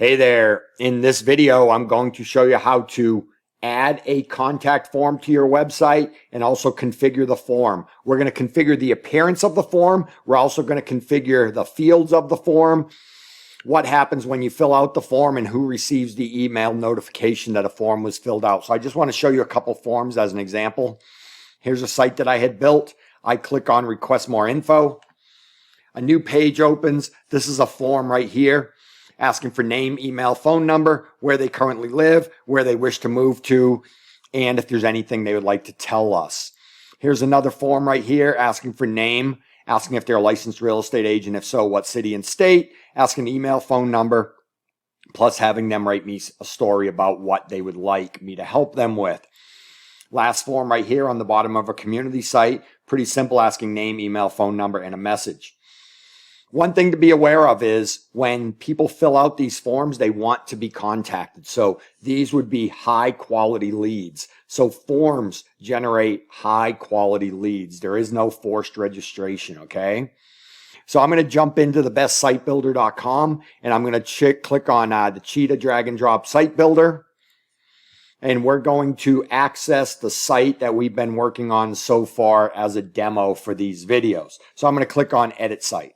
Hey there, in this video, I'm going to show you how to add a contact form to your website and also configure the form. We're going to configure the appearance of the form. We're also going to configure the fields of the form, what happens when you fill out the form, and who receives the email notification that a form was filled out. So I just want to show you a couple forms as an example. Here's a site that I had built. I click on request more info. A new page opens. This is a form right here, asking for name, email, phone number, where they currently live, where they wish to move to, and if there's anything they would like to tell us. Here's another form right here, asking for name, asking if they're a licensed real estate agent, if so, what city and state, asking email, phone number, plus having them write me a story about what they would like me to help them with. Last form right here on the bottom of a community site, pretty simple, asking name, email, phone number, and a message. One thing to be aware of is when people fill out these forms, they want to be contacted. So these would be high quality leads. So forms generate high quality leads. There is no forced registration, okay? So I'm going to jump into the bestsitebuilder.com and I'm going to click on the Cheetah drag and drop site builder. And we're going to access the site that we've been working on so far as a demo for these videos. So I'm going to click on edit site.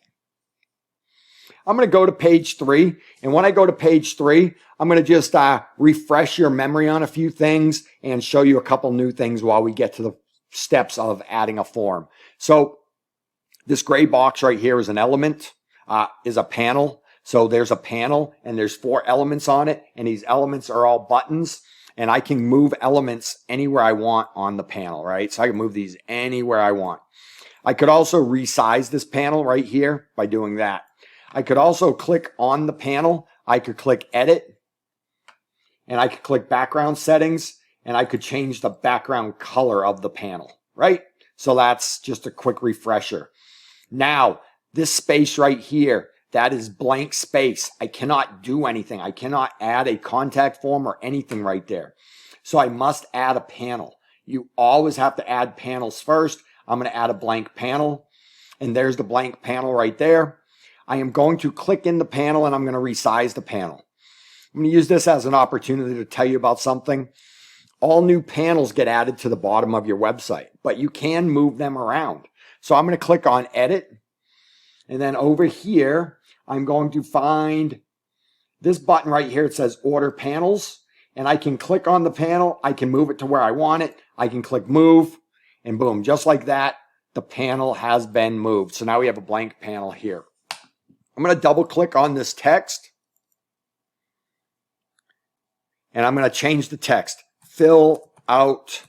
I'm going to go to page 3. And when I go to page 3, I'm going to just refresh your memory on a few things and show you a couple new things while we get to the steps of adding a form. So this gray box right here is an element, is a panel. So there's a panel and there's 4 elements on it. And these elements are all buttons. And I can move elements anywhere I want on the panel, right? So I can move these anywhere I want. I could also resize this panel right here by doing that. I could also click on the panel. I could click edit and I could click background settings and I could change the background color of the panel, right? So that's just a quick refresher. Now, this space right here, that is blank space. I cannot do anything. I cannot add a contact form or anything right there. So I must add a panel. You always have to add panels first. I'm going to add a blank panel and there's the blank panel right there. I am going to click in the panel and I'm going to resize the panel. I'm going to use this as an opportunity to tell you about something. All new panels get added to the bottom of your website, but you can move them around. So I'm going to click on edit. And then over here, I'm going to find this button right here. It says order panels. And I can click on the panel. I can move it to where I want it. I can click move and boom, just like that, the panel has been moved. So now we have a blank panel here. I'm going to double click on this text and I'm going to change the text. Fill out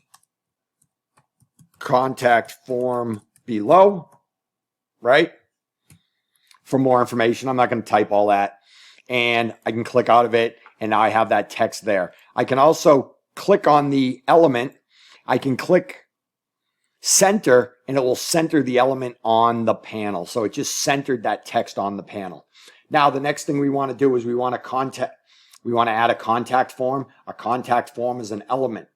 contact form below, right? For more information, I'm not going to type all that. And I can click out of it and now I have that text there. I can also click on the element. I can click center and it will center the element on the panel. So it just centered that text on the panel. Now, the next thing we want to do is we want to add a contact form. A contact form is an element.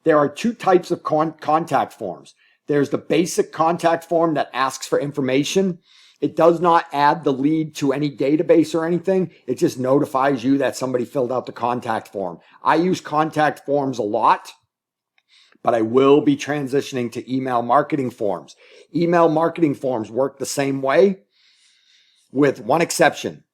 There are 2 types of contact forms. There's the basic contact form that asks for information. It does not add the lead to any database or anything. It just notifies you that somebody filled out the contact form. I use contact forms a lot, but I will be transitioning to email marketing forms. Email marketing forms work the same way with one exception.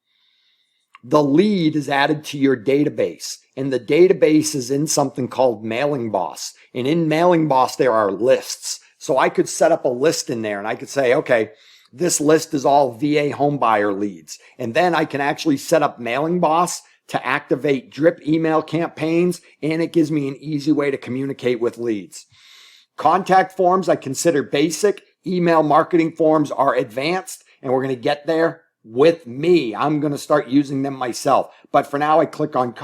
The lead is added to your database and the database is in something called Mailing Boss. And in Mailing Boss, there are lists. So I could set up a list in there and I could say, okay, this list is all VA homebuyer leads. And then I can actually set up Mailing Boss to activate drip email campaigns, and it gives me an easy way to communicate with leads. Contact forms I consider basic. Email marketing forms are advanced, and we're going to get there with me. I'm going to start using them myself. But for now, I click on,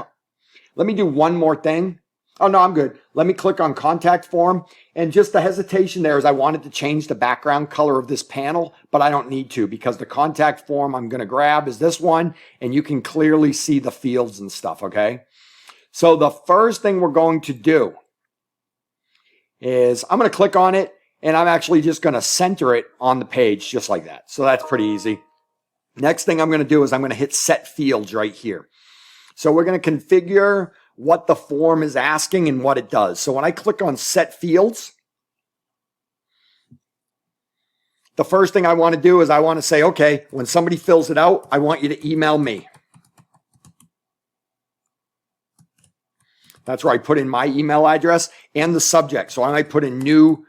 let me do one more thing. Oh, no, I'm good. Let me click on contact form. And just the hesitation there is I wanted to change the background color of this panel, but I don't need to because the contact form I'm going to grab is this one, and you can clearly see the fields and stuff, okay? So the first thing we're going to do is I'm going to click on it, and I'm actually just going to center it on the page just like that. So that's pretty easy. Next thing I'm going to do is I'm going to hit set fields right here. So we're going to configure what the form is asking and what it does. So when I click on set fields, the first thing I want to do is I want to say, okay, when somebody fills it out, I want you to email me. That's where I put in my email address and the subject. So I might put in new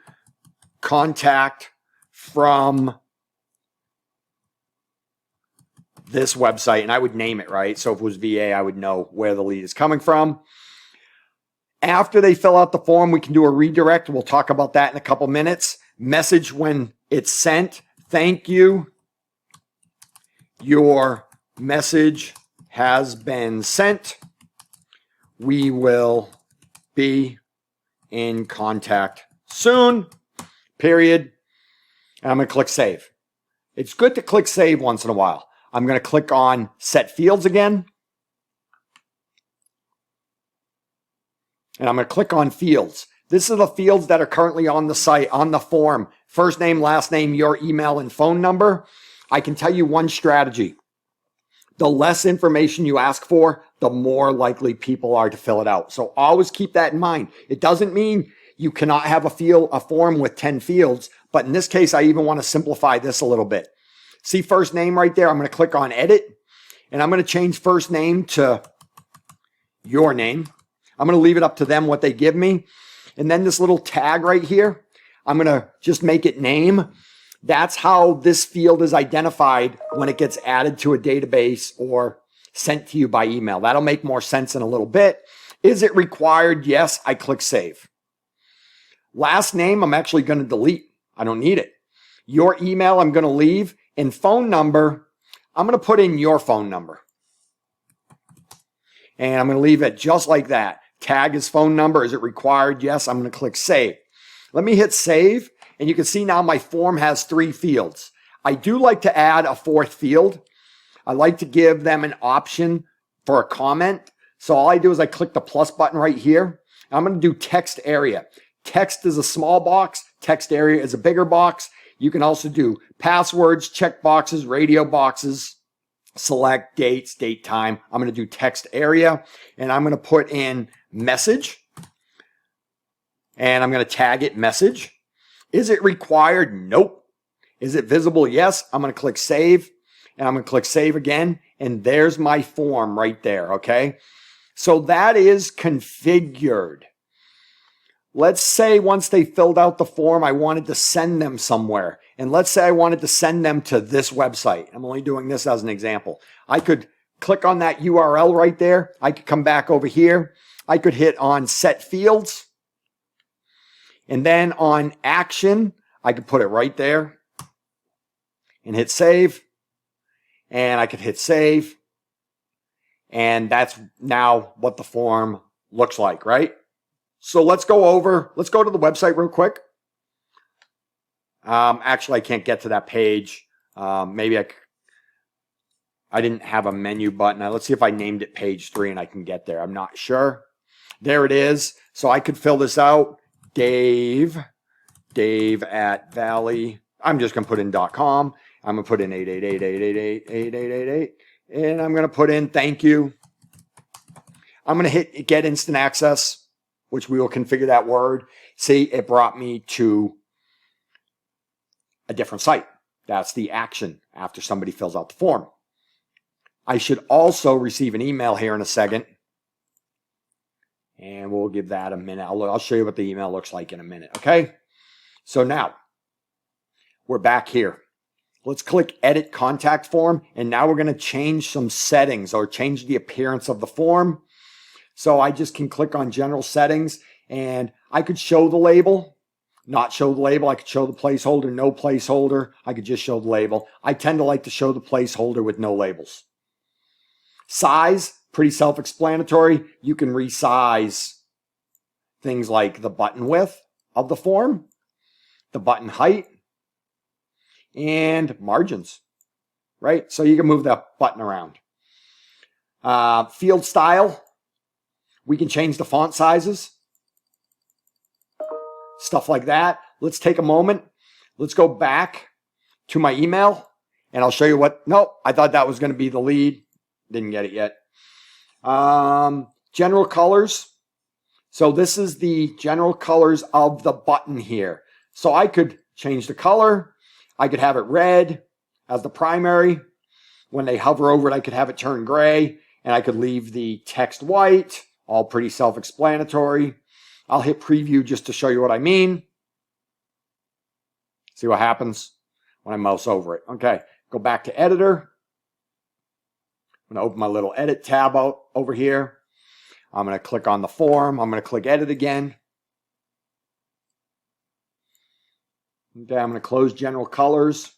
contact from this website, and I would name it, right? So if it was VA, I would know where the lead is coming from. After they fill out the form, we can do a redirect. We'll talk about that in a couple minutes. Message when it's sent. Thank you. Your message has been sent. We will be in contact soon. Period. And I'm going to click save. It's good to click save once in a while. I'm going to click on set fields again. And I'm going to click on fields. This are the fields that are currently on the site, on the form. First name, last name, your email, and phone number. I can tell you one strategy. The less information you ask for, the more likely people are to fill it out. So always keep that in mind. It doesn't mean you cannot have a form with 10 fields, but in this case, I even want to simplify this a little bit. See first name right there? I'm going to click on edit, and I'm going to change first name to your name. I'm going to leave it up to them what they give me. And then this little tag right here, I'm going to just make it name. That's how this field is identified when it gets added to a database or sent to you by email. That'll make more sense in a little bit. Is it required? Yes, I click save. Last name, I'm actually going to delete. I don't need it. Your email, I'm going to leave. And phone number, I'm going to put in your phone number. And I'm going to leave it just like that. Tag is phone number. Is it required? Yes, I'm going to click save. Let me hit save. And you can see now my form has 3 fields. I do like to add a 4th field. I like to give them an option for a comment. So all I do is I click the plus button right here. I'm going to do text area. Text is a small box. Text area is a bigger box. You can also do passwords, check boxes, radio boxes, select dates, date, time. I'm going to do text area, and I'm going to put in message, and I'm going to tag it message. Is it required? Nope. Is it visible? Yes. I'm going to click save, and I'm going to click save again, and there's my form right there, okay? So that is configured. Let's say once they filled out the form, I wanted to send them somewhere. And let's say I wanted to send them to this website. I'm only doing this as an example. I could click on that URL right there. I could come back over here. I could hit on set fields. And then on action, I could put it right there and hit save. And I could hit save. And that's now what the form looks like, right? So let's go to the website real quick. Actually, I can't get to that page. Maybe I didn't have a menu button. Let's see if I named it page 3 and I can get there. I'm not sure. There it is. So I could fill this out. Dave at Valley. I'm just going to put in .com. I'm going to put in 888-888-8888. And I'm going to put in thank you. I'm going to hit get instant access, which we will configure that word. See, it brought me to a different site. That's the action after somebody fills out the form. I should also receive an email here in a second. And we'll give that a minute. I'll show you what the email looks like in a minute, okay? So now, we're back here. Let's click Edit Contact Form, and now we're going to change some settings or change the appearance of the form. So I just can click on General Settings, and I could show the label, not show the label. I could show the placeholder, no placeholder. I could just show the label. I tend to like to show the placeholder with no labels. Size, pretty self-explanatory. You can resize things like the button width of the form, the button height, and margins, right? So you can move that button around. Field style, we can change the font sizes, stuff like that. Let's take a moment. Let's go back to my email, and I'll show you what, nope, I thought that was going to be the lead. Didn't get it yet. General colors. So this is the general colors of the button here. So I could change the color. I could have it red as the primary. When they hover over it, I could have it turn gray, and I could leave the text white. All pretty self-explanatory. I'll hit preview just to show you what I mean. See what happens when I mouse over it. Okay, go back to editor. I'm going to open my little edit tab out over here. I'm going to click on the form. I'm going to click edit again. Okay, I'm going to close general colors.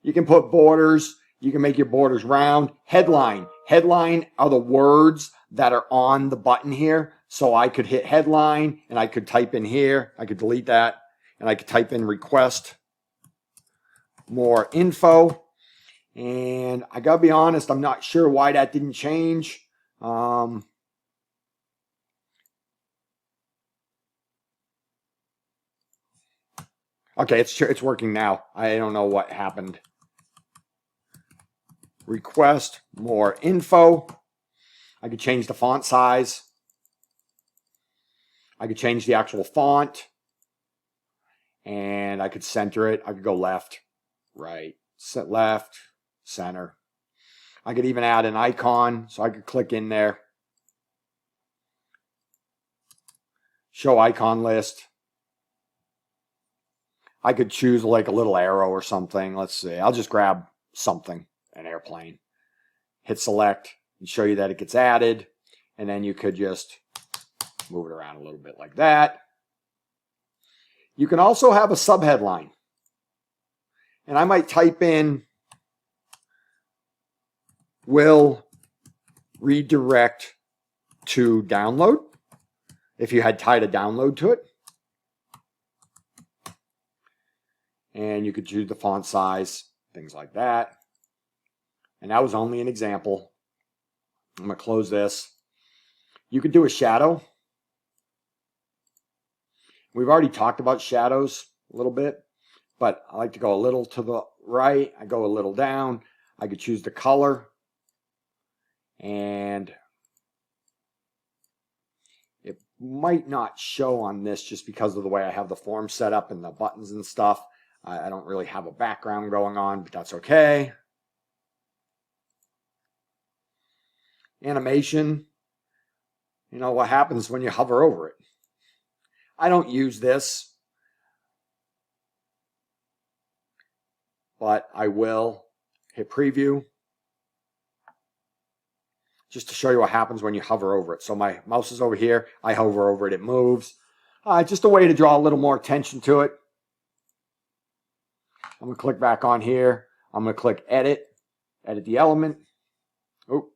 You can put borders. You can make your borders round. Headline. Headline are the words that are on the button here. So I could hit headline and I could type in here. I could delete that and I could type in request more info. And I gotta be honest, I'm not sure why that didn't change. Okay, it's working now. I don't know what happened. Request more info. I could change the font size. I could change the actual font. And I could center it. I could go left, right, left, center. I could even add an icon, so I could click in there. Show icon list. I could choose like a little arrow or something. Let's see. I'll just grab something, an airplane. Hit select and show you that it gets added. And then you could just move it around a little bit like that. You can also have a subheadline. And I might type in will redirect to download if you had tied a download to it. And you could choose the font size, things like that. And that was only an example. I'm going to close this. You could do a shadow. We've already talked about shadows a little bit, but I like to go a little to the right. I go a little down. I could choose the color. And it might not show on this just because of the way I have the form set up and the buttons and stuff. I don't really have a background going on, but that's okay. Animation. You know what happens when you hover over it. I don't use this, but I will hit preview just to show you what happens when you hover over it. So my mouse is over here. I hover over it. It moves. Just a way to draw a little more attention to it. I'm going to click back on here. I'm going to click edit the element. Oh,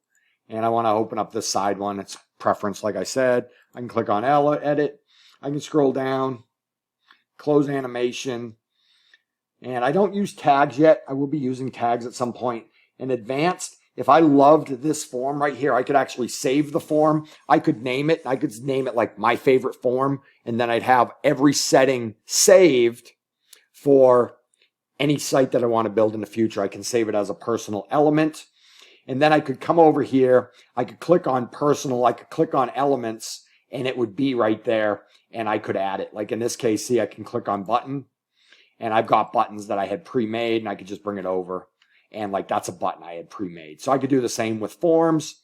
and I want to open up this side one. It's preference, like I said. I can click on edit. I can scroll down, close animation. And I don't use tags yet. I will be using tags at some point. In advanced, if I loved this form right here, I could actually save the form. I could name it. I could name it like my favorite form. And then I'd have every setting saved for any site that I want to build in the future. I can save it as a personal element. And then I could come over here. I could click on personal. I could click on elements and it would be right there. And I could add it. Like in this case, see, I can click on button. And I've got buttons that I had pre-made and I could just bring it over. And like that's a button I had pre-made. So I could do the same with forms.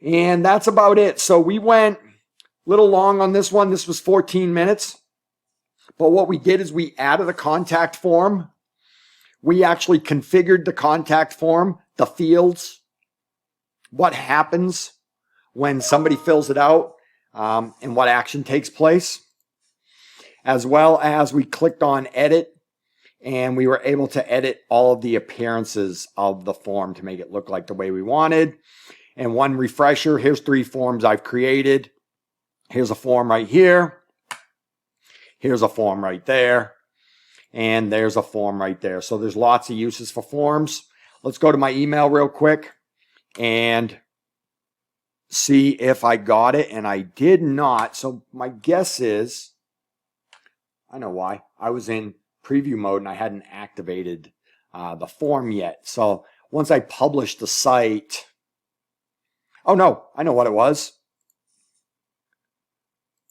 And that's about it. So we went a little long on this one. This was 14 minutes. But what we did is we added a contact form. We actually configured the contact form, the fields, what happens when somebody fills it out, and what action takes place. As well as we clicked on edit and we were able to edit all of the appearances of the form to make it look like the way we wanted. And one refresher, here's 3 forms I've created. Here's a form right here. Here's a form right there. And there's a form right there. So there's lots of uses for forms. Let's go to my email real quick and see if I got it. And I did not. So my guess is, I know why. I was in preview mode and I hadn't activated the form yet. So once I publish the site, Oh no, I know what it was.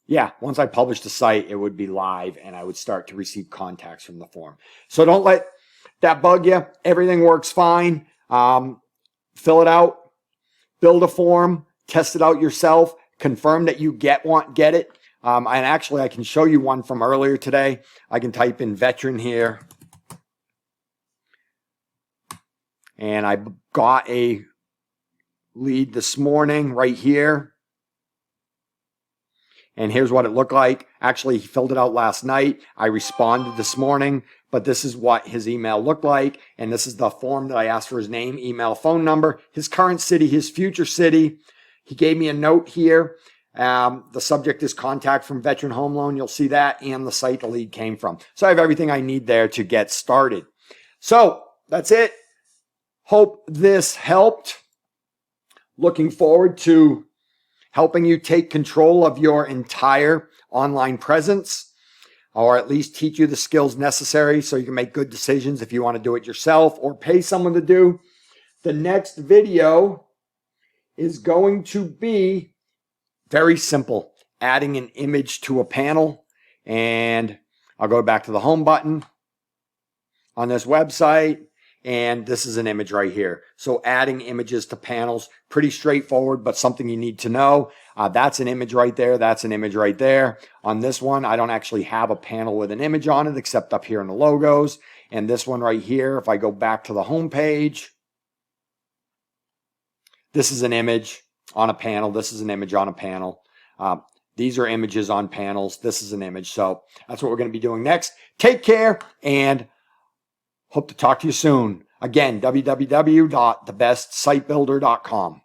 Yeah, once I publish the site, it would be live and I would start to receive contacts from the form. So don't let that bug you. Everything works fine. Fill it out, build a form, test it out yourself, confirm that you get it. And actually, I can show you one from earlier today. I can type in veteran here. And I got a lead this morning right here. And here's what it looked like. Actually, he filled it out last night. I responded this morning, but this is what his email looked like. And this is the form that I asked for: his name, email, phone number, his current city, his future city. He gave me a note here. The subject is contact from Veteran Home Loan. You'll see that, and the site the lead came from. So I have everything I need there to get started. So that's it. Hope this helped. Looking forward to helping you take control of your entire online presence, or at least teach you the skills necessary so you can make good decisions if you want to do it yourself or pay someone to do. The next video is going to be very simple, adding an image to a panel. And I'll go back to the home button on this website. And this is an image right here. So adding images to panels, pretty straightforward, but something you need to know. That's an image right there. That's an image right there. On this one, I don't actually have a panel with an image on it, except up here in the logos. And this one right here, if I go back to the home page, this is an image on a panel. This is an image on a panel. These are images on panels. This is an image. So that's what we're going to be doing next. Take care, and hope to talk to you soon. Again, www.thebestsitebuilder.com.